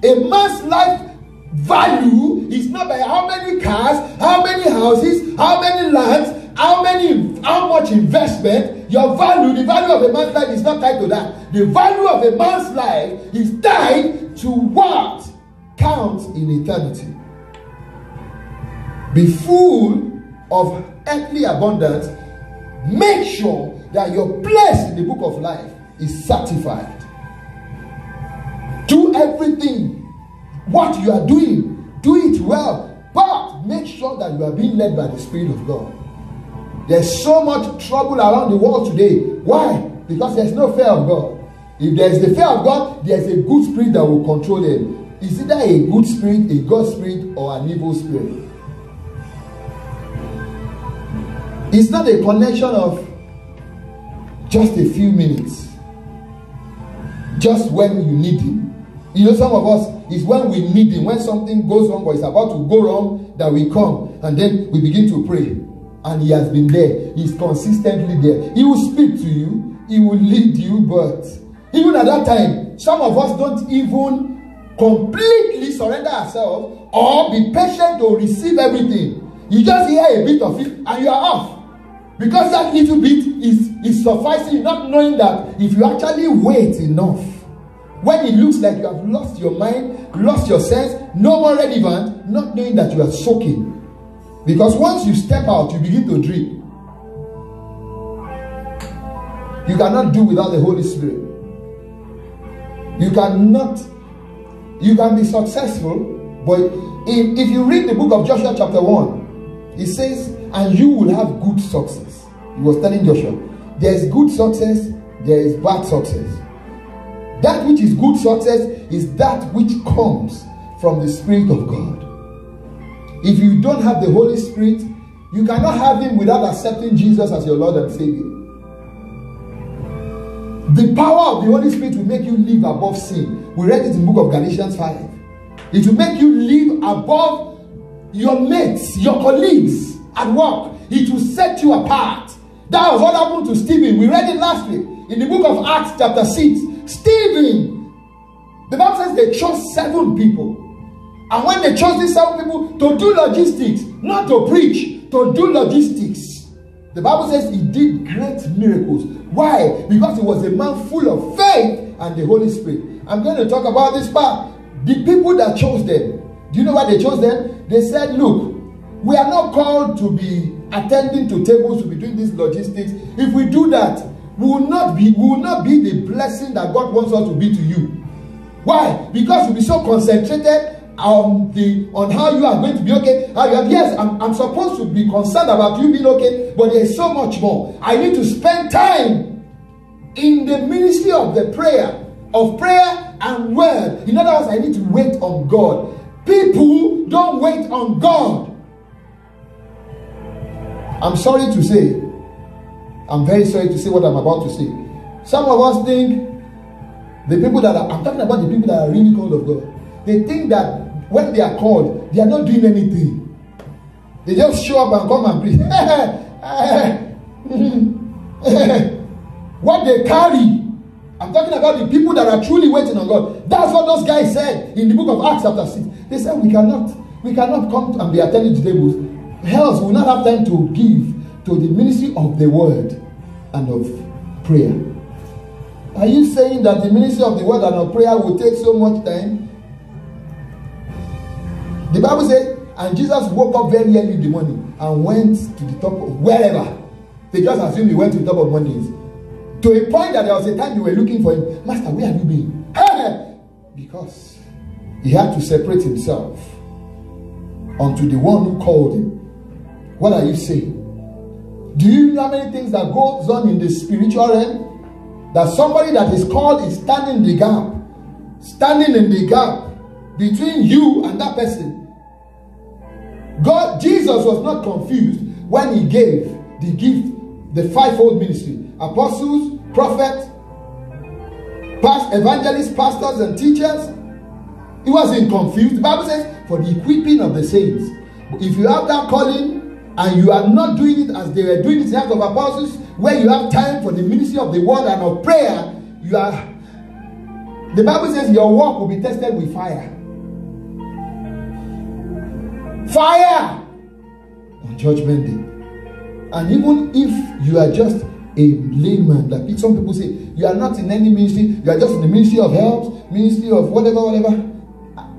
A man's life value is not by how many cars, how many houses, how many lands, how much investment. Your value, the value of a man's life is not tied to that. The value of a man's life is tied to what counts in eternity. Be full of earthly abundance. Make sure that your place in the book of life is certified. Do everything, what you are doing, do it well, but make sure that you are being led by the Spirit of God. There's so much trouble around the world today. Why? Because there's no fear of God. If there's the fear of God, there's a good spirit that will control them. Is either a good spirit, a God spirit, or an evil spirit. It's not a connection of just a few minutes. Just when you need Him. You know, some of us, is when we need Him. When something goes wrong or is about to go wrong, that we come and then we begin to pray. And He has been there. He's consistently there. He will speak to you. He will lead you. But even at that time, some of us don't even completely surrender ourselves or be patient to receive everything. You just hear a bit of it and you are off. Because that little bit is sufficing, not knowing that if you actually wait enough, when it looks like you have lost your mind, lost your sense, no more relevant, not knowing that you are soaking. Because once you step out, you begin to drip. You cannot do without the Holy Spirit. You can be successful, but if you read the book of Joshua chapter 1, it says, and you will have good success. He was telling Joshua, there is good success, there is bad success. That which is good success is that which comes from the Spirit of God. If you don't have the Holy Spirit, you cannot have Him without accepting Jesus as your Lord and Savior. The power of the Holy Spirit will make you live above sin. We read it in the book of Galatians 5. It will make you live above your mates, your colleagues at work. It will set you apart. That was what happened to Stephen. We read it last week in the book of Acts chapter 6. Stephen, the Bible says they chose 7 people. And when they chose these 7 people to do logistics, not to preach, to do logistics, the Bible says he did great miracles. Why? Because he was a man full of faith and the Holy Spirit. I'm going to talk about this part. The people that chose them, do you know why they chose them? They said, look, we are not called to be attending to tables, to be doing this logistics. If we do that, we will not be the blessing that God wants us to be to you. Why? Because you'll be so concentrated on how you are going to be okay. Yes, I'm supposed to be concerned about you being okay, but there is so much more. I need to spend time in the ministry of the prayer and word. In other words, I need to wait on God. People don't wait on God. I'm very sorry to say what I'm about to say. Some of us think I'm talking about the people that are really called of God. They think that when they are called, they are not doing anything. They just show up and come and preach. What they carry. I'm talking about the people that are truly waiting on God. That's what those guys said in the book of Acts chapter 6. They said we cannot come and be attending to tables. Else we will not have time to give to the ministry of the word and of prayer. Are you saying that the ministry of the word and of prayer will take so much time? The Bible says, and Jesus woke up very early in the morning and went to the top of wherever. They just assumed he went to the top of mountains. To a point that there was a time they were looking for him. Master, where have you been? Because he had to separate himself unto the one who called him. What are you saying? Do you know how many things that goes on in the spiritual realm? That somebody that is called is standing in the gap between you and that person. Jesus was not confused when he gave the gift, the fivefold ministry: apostles, prophets, evangelists, pastors, and teachers. He wasn't confused. The Bible says, for the equipping of the saints. If you have that calling and you are not doing it as they were doing it in the hands of apostles, where you have time for the ministry of the word and of prayer, the Bible says your work will be tested with fire. Fire on judgment day. And even if you are just a layman, like some people say, you are not in any ministry, you are just in the ministry of helps, ministry of whatever.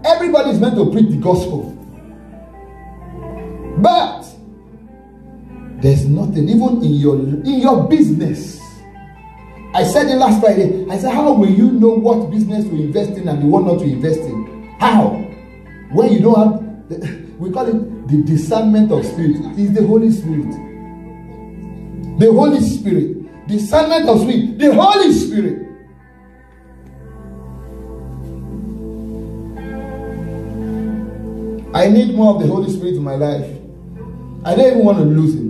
Everybody is meant to preach the gospel. But there's nothing, even in your business. I said it last Friday. I said, how will you know what business to invest in and the one not to invest in? How? When you don't have, we call it the discernment of spirit. It's the Holy Spirit. The Holy Spirit. Discernment of spirit. The Holy Spirit. I need more of the Holy Spirit in my life. I don't even want to lose him.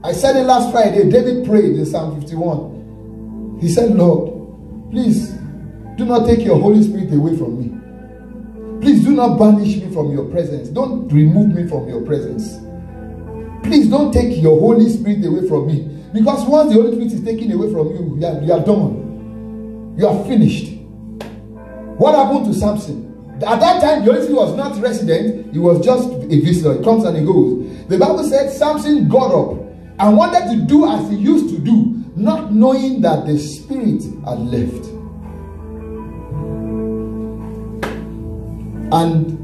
I said it last Friday. David prayed in Psalm 51. He said, Lord, please do not take your Holy Spirit away from me. Please do not banish me from your presence. Don't remove me from your presence. Please don't take your Holy Spirit away from me. Because once the Holy Spirit is taken away from you, you are done. You are finished. What happened to Samson? At that time, the Holy Spirit was not resident. He was just a visitor. He comes and he goes. The Bible said Samson got up and wanted to do as he used to do, not knowing that the Spirit had left. And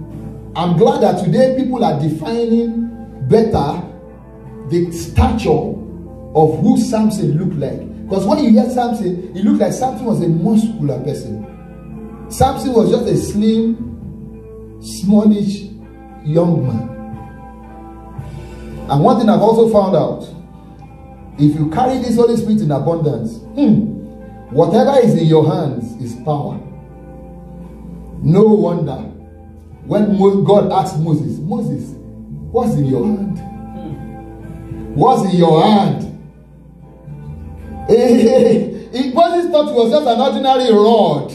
I'm glad that today people are defining better the stature of who Samson looked like. Because when you hear Samson, it looked like Samson was a muscular person. Samson was just a slim, smallish young man. And one thing I've also found out, if you carry this Holy Spirit in abundance, whatever is in your hands is power. No wonder when God asked Moses, Moses, what's in your hand? What's in your hand? Moses thought it was just an ordinary rod,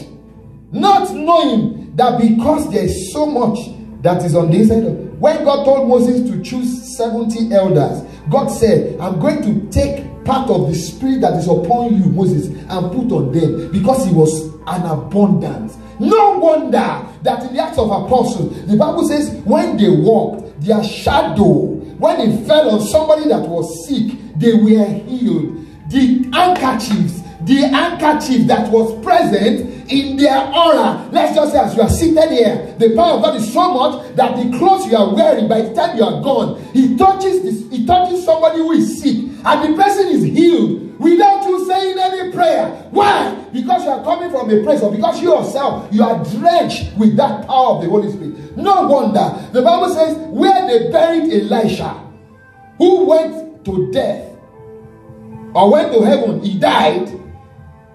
not knowing that because there is so much that is on the inside of it. When God told Moses to choose 70 elders, God said, I'm going to take part of the spirit that is upon you, Moses, and put on them, because it was an abundance. No wonder that in the Acts of Apostles, the Bible says when they walked, their shadow, when it fell on somebody that was sick, they were healed. The handkerchief that was present in their aura, let's just say as you are seated here, the power of God is so much that the clothes you are wearing, by the time you are gone, it touches somebody who is sick, and the person is healed without you saying any prayer. Why? Because you are coming from a place, or because you yourself, you are drenched with that power of the Holy Spirit. No wonder the Bible says where they buried Elisha, who went to death or went to heaven, he died,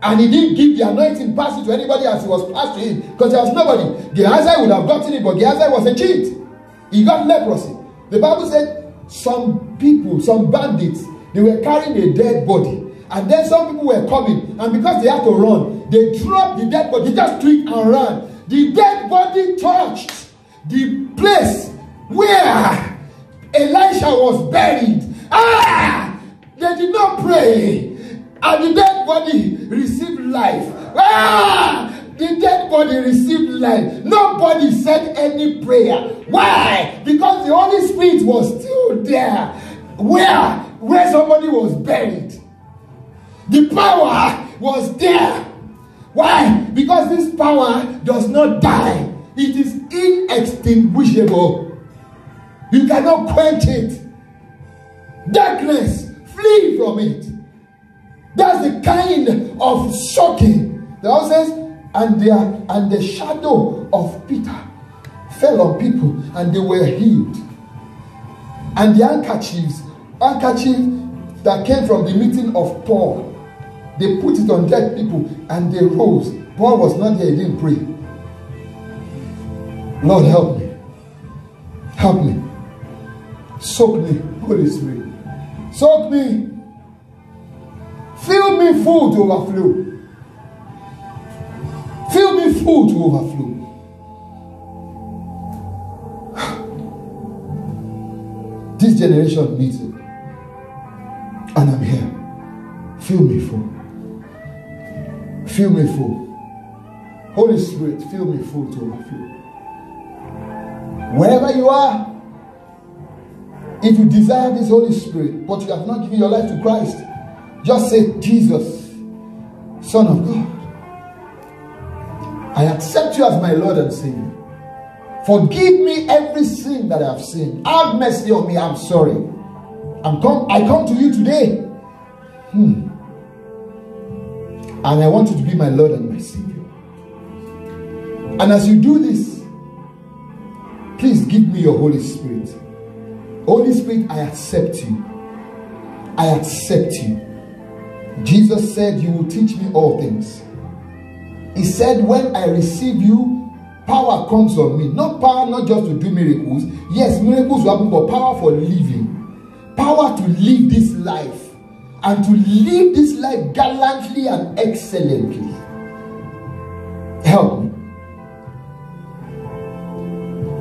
and he didn't give the anointing pass it to anybody as he was passed to him, because there was nobody. Gehazi would have gotten it, but Gehazi was a cheat. He got leprosy. The Bible said some people, some bandits, they were carrying a dead body, and then some people were coming, and because they had to run, they dropped the dead body. They just took it and ran. The dead body touched the place where Elisha was buried. They did not pray, and the dead body received life. The dead body received life. Nobody said any prayer. Why? Because the Holy Spirit was still there, where somebody was buried. The power was there. Why? Because this power does not die. It is inextinguishable. You cannot quench it. Darkness, flee from it. That's the kind of shocking. The Bible says, and the shadow of Peter fell on people, and they were healed. And the handkerchief that came from the meeting of Paul, they put it on dead people, and they rose. Paul was not there, he didn't pray. Lord, help me. Help me. Soak me, Holy Spirit. Soak me. Fill me full to overflow. Fill me full to overflow. This generation needs it. And I'm here. Fill me full. Fill me full. Holy Spirit, fill me full to overflow. Wherever you are, if you desire this Holy Spirit, but you have not given your life to Christ, just say, Jesus, Son of God, I accept you as my Lord and Savior. Forgive me every sin that I have sinned. Have mercy on me. I'm sorry. I come to you today. And I want you to be my Lord and my Savior. And as you do this, please give me your Holy Spirit. Holy Spirit, I accept you. I accept you. Jesus said, you will teach me all things. He said, when I receive you, power comes on me. Not power, not just to do miracles. Yes, miracles will happen, but power for living. Power to live this life. And to live this life gallantly and excellently. Help me.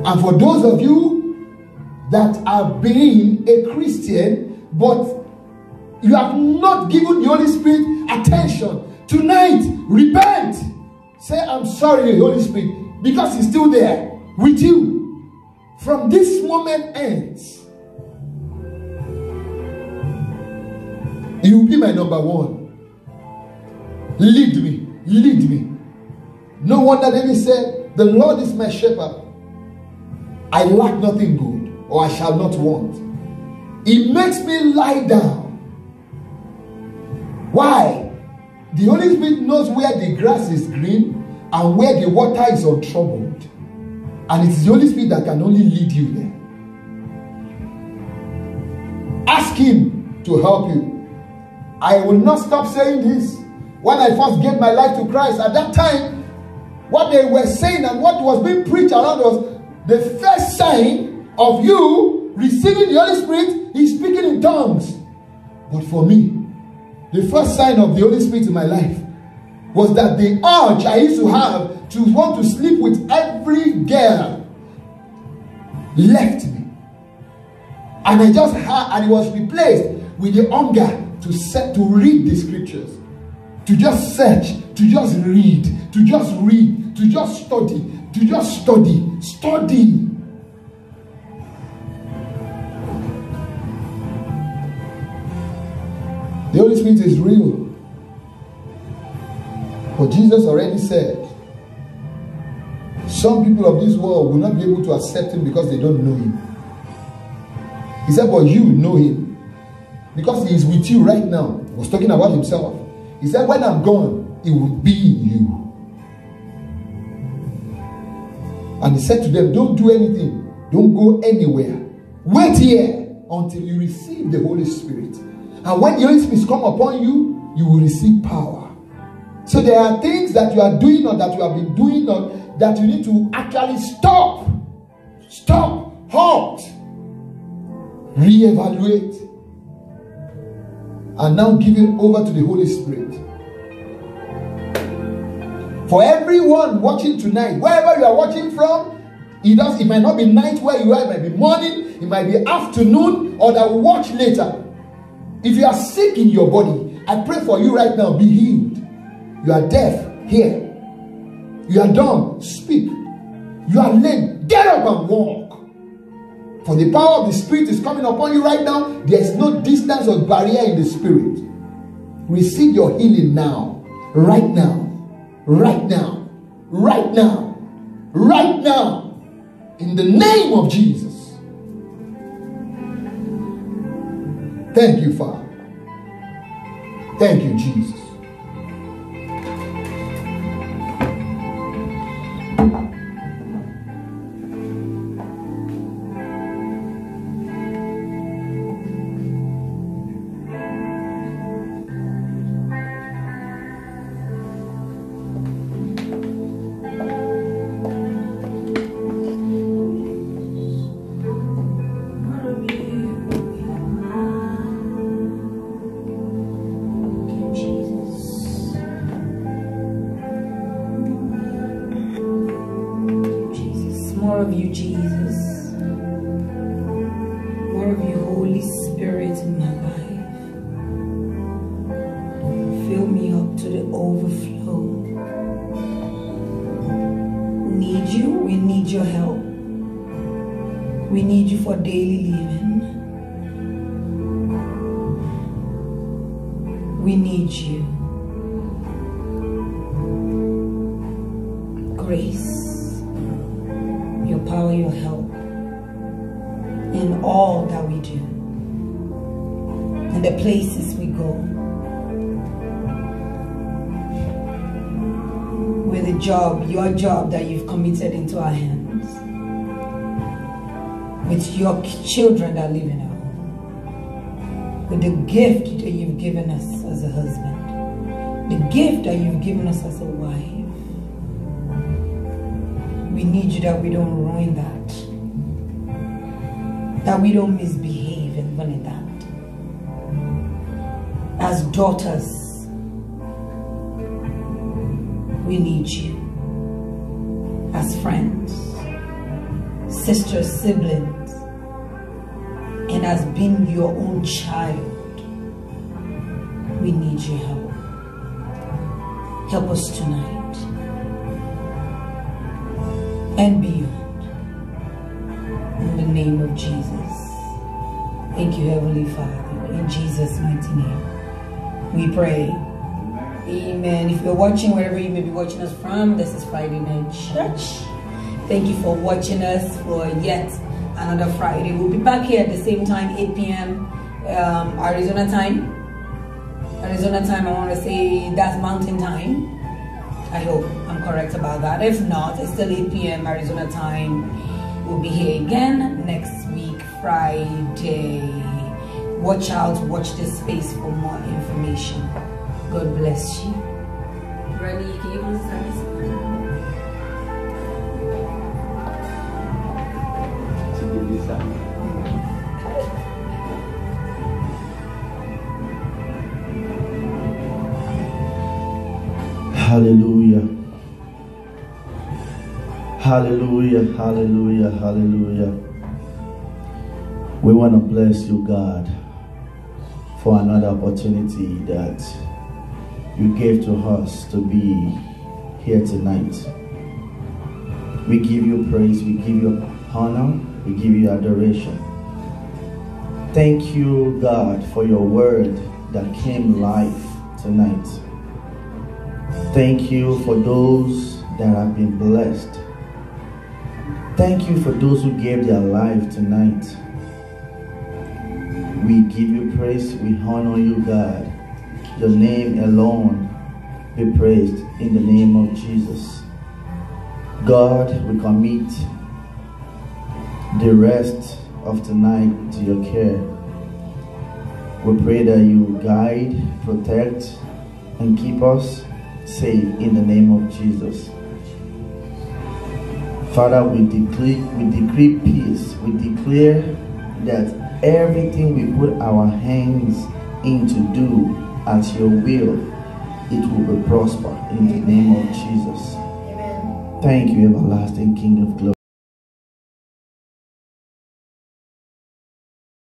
And for those of you that are being a Christian, but you have not given the Holy Spirit attention, tonight, repent. Say, I'm sorry, Holy Spirit, because He's still there with you. From this moment ends, you will be my number one. Lead me, lead me. No wonder David said, the Lord is my shepherd. I lack nothing good, or I shall not want. It makes me lie down. Why? The Holy Spirit knows where the grass is green and where the water is untroubled. And it's the Holy Spirit that can only lead you there. Ask Him to help you. I will not stop saying this. When I first gave my life to Christ, at that time, what they were saying and what was being preached around was the first sign of you receiving the Holy Spirit is speaking in tongues. But for me, the first sign of the Holy Spirit in my life was that the urge I used to have to want to sleep with every girl left me. And I just had, and it was replaced with the hunger to read the scriptures, to just search, to just read, to just read, to just study, to just study. The Holy Spirit is real. But Jesus already said, some people of this world will not be able to accept Him because they don't know Him. He said, but you know Him. Because He is with you right now. He was talking about Himself. He said, when I'm gone, He will be in you. And He said to them, don't do anything. Don't go anywhere. Wait here until you receive the Holy Spirit. And when the Holy Spirit comes upon you, you will receive power. So there are things that you are doing or that you have been doing or that you need to actually stop. Stop. Halt. Reevaluate. And now give it over to the Holy Spirit. For everyone watching tonight, wherever you are watching from, it might not be night where you are, it might be morning, it might be afternoon, or that will watch later. If you are sick in your body, I pray for you right now, be healed. You are deaf, hear. You are dumb, speak. You are lame, get up and walk. For the power of the Spirit is coming upon you right now. There is no distance or barrier in the Spirit. Receive your healing now, right now, right now, right now, right now, in the name of Jesus. Thank you, Father. Thank you, Jesus. More of you, Jesus. More of you, Holy Spirit, in my life. Fill me up to the overflow. Need you. We need your help. We need you for daily living. We need you. Grace. Your power, your help in all that we do, in the places we go, with the job, your job that you've committed into our hands, with your children that live in our home, with the gift that you've given us as a husband, the gift that you've given us as a wife. We need you that we don't ruin that we don't misbehave even in that. As daughters, we need you. As friends, sisters, siblings, and as being your own child, we need your help. Help us tonight and beyond. In the name of Jesus. Thank you, Heavenly Father. In Jesus' mighty name, we pray. Amen. If you're watching wherever you may be watching us from, this is Friday Night Church. Thank you for watching us for yet another Friday. We'll be back here at the same time, 8 p.m. Arizona time. Arizona time, I want to say that's Mountain Time. I hope I'm correct about that. If not, it's still 8 p.m. Arizona time. We'll be here again next week, Friday. Watch out, watch this space for more information. God bless you. Remy, can you close the service? Hallelujah. Hallelujah, hallelujah, hallelujah. We want to bless you, God, for another opportunity that you gave to us to be here tonight. We give you praise, we give you honor, we give you adoration. Thank you, God, for your word that came live tonight. Thank you for those that have been blessed. Thank you for those who gave their life tonight. We give you praise, we honor you, God. Your name alone be praised in the name of Jesus. God, we commit the rest of tonight to your care. We pray that you guide, protect, and keep us safe in the name of Jesus. Father, we decree peace. We declare that everything we put our hands in to do at your will, it will be prosper in the name of Jesus. Amen. Thank you, everlasting King of glory.